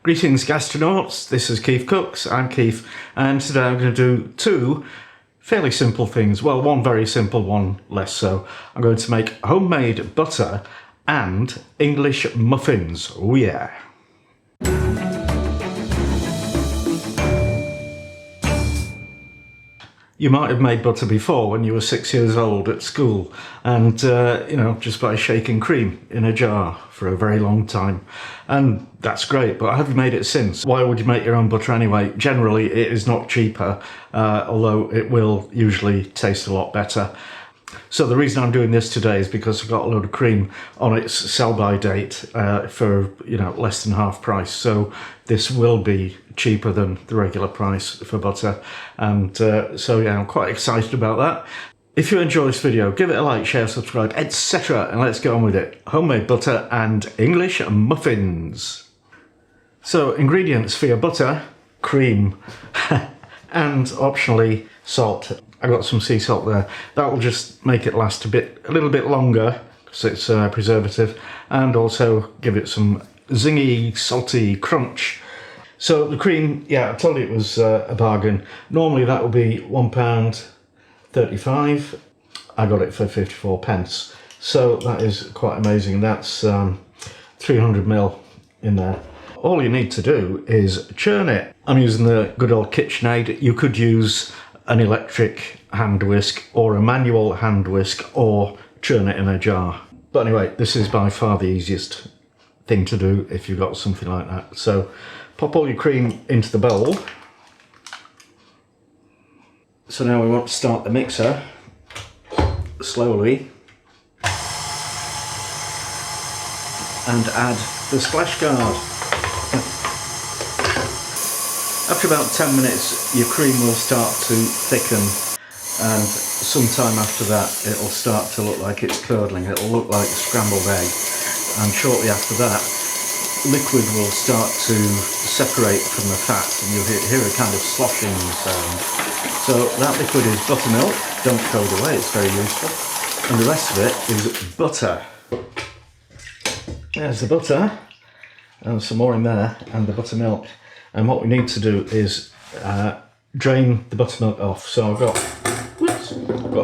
Greetings gastronauts, this is KeefCooks, I'm Keef, and today I'm going to do two fairly simple things. Well, one very simple, one less so. I'm going to make homemade butter and English muffins. Oh yeah. You might have made butter before when you were 6 years old at school and, just by shaking cream in a jar for a very long time. And that's great, but have you made it since? Why would you make your own butter anyway? Generally, it is not cheaper, although it will usually taste a lot better. So the reason I'm doing this today is because I've got a load of cream on its sell-by date for less than half price. So this will be cheaper than the regular price for butter, and so yeah, I'm quite excited about that. If you enjoy this video, give it a like, share, subscribe, etc. and let's get on with it. Homemade butter and English muffins. So ingredients for your butter: cream and optionally salt. I got some sea salt there. That will just make it last a little bit longer because it's preservative, and also give it some zingy, salty crunch. So the cream, yeah, I told you it was a bargain. Normally that would be £1.35. I got it for 54p. So that is quite amazing. That's 300ml in there. All you need to do is churn it. I'm using the good old KitchenAid. You could use an electric hand whisk or a manual hand whisk or churn it in a jar. But anyway, this is by far the easiest thing to do if you've got something like that. So pop all your cream into the bowl. So now we want to start the mixer slowly and add the splash guard. After about 10 minutes your cream will start to thicken, and sometime after that it'll start to look like it's curdling. It'll look like scrambled egg, and shortly after that liquid will start to separate from the fat and you'll hear a kind of sloshing sound. So that liquid is buttermilk. Don't throw it away, it's very useful. And the rest of it is butter. There's the butter, and some more in there, and the buttermilk. And what we need to do is drain the buttermilk off. So I've got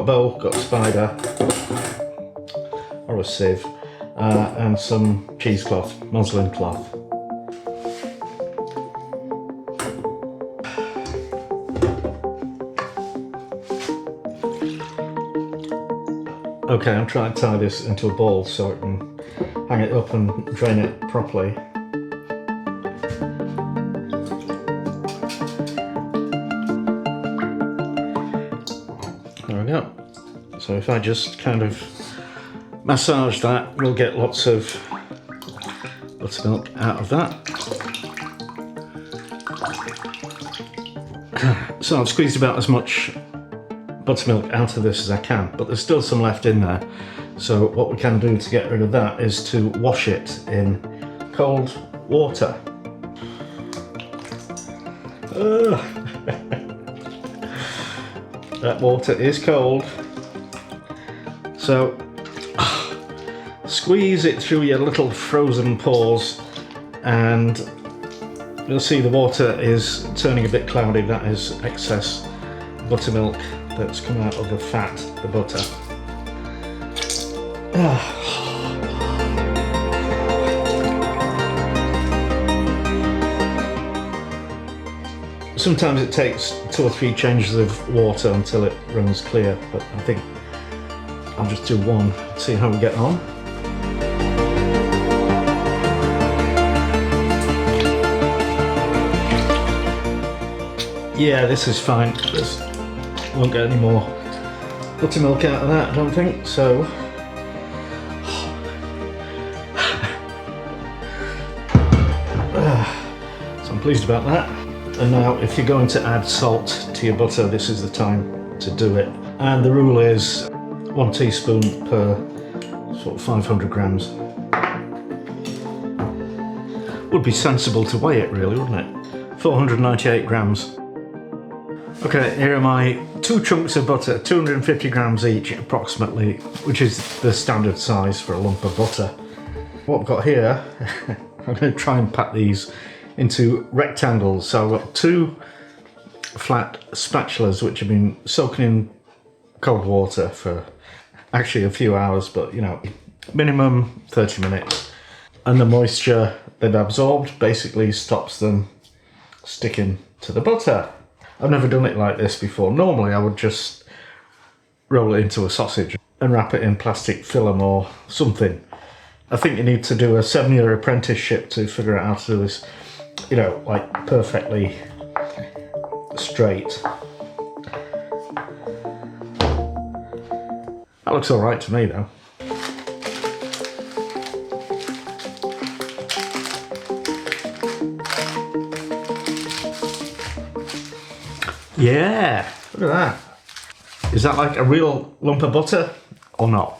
a bowl, got a spider or a sieve, and some cheesecloth, muslin cloth. Okay, I'm trying to tie this into a ball so I can hang it up and drain it properly. There we go. So if I just kind of massage that, we'll get lots of buttermilk out of that. So I've squeezed about as much buttermilk out of this as I can, but there's still some left in there. So what we can do to get rid of that is to wash it in cold water. That water is cold. So squeeze it through your little frozen pores and you'll see the water is turning a bit cloudy. That is excess buttermilk that's come out of the fat, the butter. Sometimes it takes 2 or 3 changes of water until it runs clear, but I think I'll just do one, see how we get on. Yeah, this is fine. This won't get any more buttermilk out of that, I don't think, so. So I'm pleased about that. And now if you're going to add salt to your butter, this is the time to do it. And the rule is 1 teaspoon per sort of 500 grams. Would be sensible to weigh it really, wouldn't it? 498 grams. Okay, here are my 2 chunks of butter, 250 grams each approximately, which is the standard size for a lump of butter. What I've got here, I'm going to try and pack these into rectangles. So I've got 2 flat spatulas which have been soaking in cold water for actually a few hours, but you know, minimum 30 minutes. And the moisture they've absorbed basically stops them sticking to the butter. I've never done it like this before. Normally I would just roll it into a sausage and wrap it in plastic film or something. I think you need to do a 7-year apprenticeship to figure out how to do this, you know, like perfectly straight. That looks all right to me though. Yeah, look at that. Is that like a real lump of butter or not?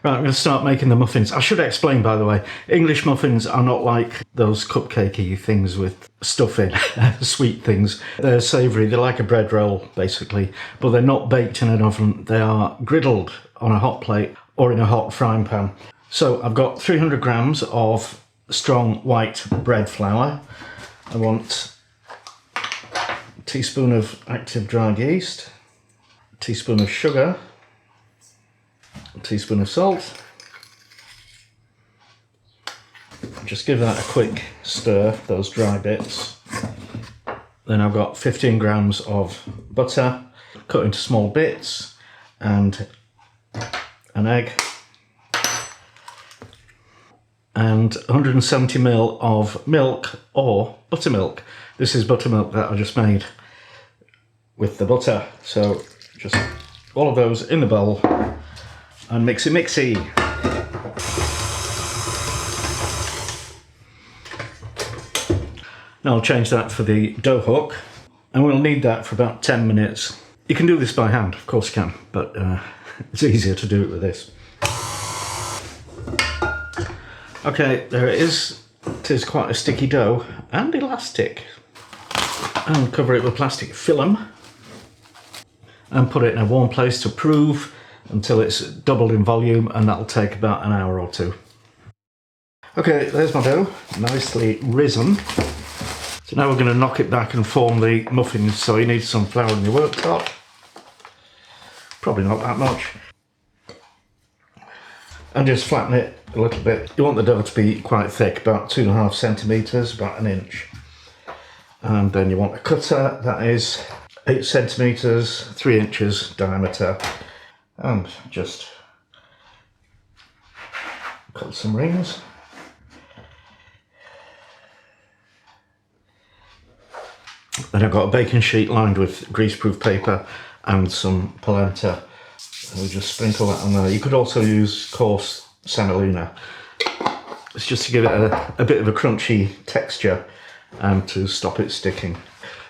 Right, I'm going to start making the muffins. I should explain, by the way, English muffins are not like those cupcakey things with stuff in, sweet things. They're savoury, they're like a bread roll, basically, but they're not baked in an oven. They are griddled on a hot plate or in a hot frying pan. So I've got 300 grams of strong white bread flour. I want a teaspoon of active dried yeast, a teaspoon of sugar, a teaspoon of salt. Just give that a quick stir, those dry bits. Then I've got 15 grams of butter cut into small bits and an egg and 170 ml of milk or buttermilk. This is buttermilk that I just made with the butter. So just all of those in the bowl and mixy. Now I'll change that for the dough hook, and we'll need that for about 10 minutes. You can do this by hand, of course you can, but it's easier to do it with this. Okay, there it is. It is quite a sticky dough and elastic. And cover it with plastic film and put it in a warm place to prove until it's doubled in volume, and that'll take about an hour or 2. Okay, there's my dough, nicely risen. So now we're going to knock it back and form the muffins, so you need some flour in your worktop. Probably not that much. And just flatten it a little bit. You want the dough to be quite thick, about 2.5 centimetres, about 1 inch. And then you want a cutter that is 8 centimetres, 3 inches diameter. And just cut some rings. Then I've got a baking sheet lined with greaseproof paper and some polenta. So we just sprinkle that on there. You could also use coarse semolina. It's just to give it a bit of a crunchy texture and to stop it sticking.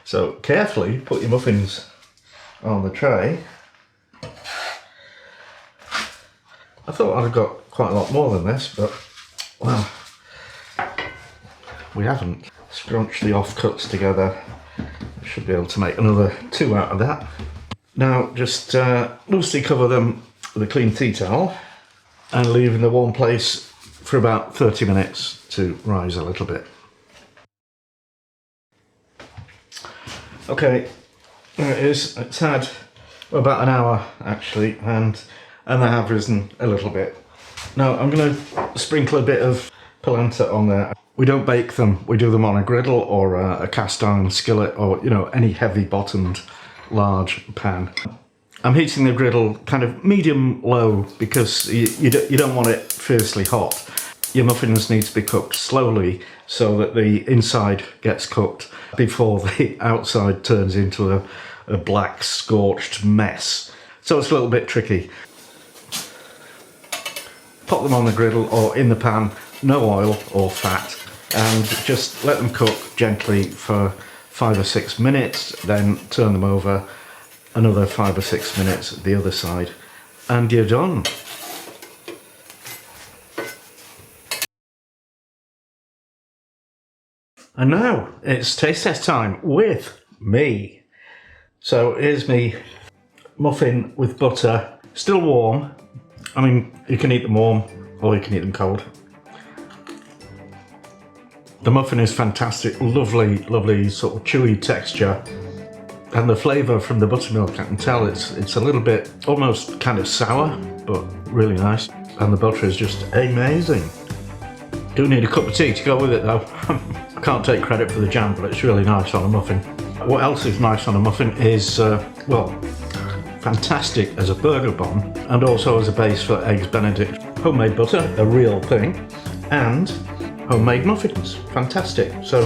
So carefully put your muffins on the tray. I thought I'd have got quite a lot more than this, but well, we haven't. Scrunch the offcuts together. Should be able to make another 2 out of that. Now just loosely cover them with a clean tea towel and leave in the warm place for about 30 minutes to rise a little bit. Okay, there it is. It's had about an hour actually, and they have risen a little bit. Now I'm going to sprinkle a bit of polenta on there. We don't bake them, we do them on a griddle or a cast iron skillet, or you know, any heavy bottomed large pan. I'm heating the griddle kind of medium low because you don't want it fiercely hot. Your muffins need to be cooked slowly so that the inside gets cooked before the outside turns into a black scorched mess. So it's a little bit tricky. Pop them on the griddle or in the pan, no oil or fat, and just let them cook gently for 5 or 6 minutes, then turn them over another 5 or 6 minutes the other side, and you're done. And now it's taste test time with me. So here's me muffin with butter, still warm. I mean, you can eat them warm or you can eat them cold. The muffin is fantastic, lovely, lovely sort of chewy texture. And the flavour from the buttermilk, I can tell it's a little bit, almost kind of sour, but really nice. And the butter is just amazing. Do need a cup of tea to go with it though. I can't take credit for the jam, but it's really nice on a muffin. What else is nice on a muffin is, well, fantastic as a burger bun and also as a base for eggs benedict. Homemade butter, a real thing, and homemade muffins, fantastic. So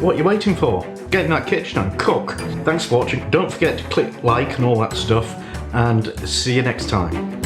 what are you waiting for? Get in that kitchen and cook. Thanks for watching. Don't forget to click like and all that stuff, and see you next time.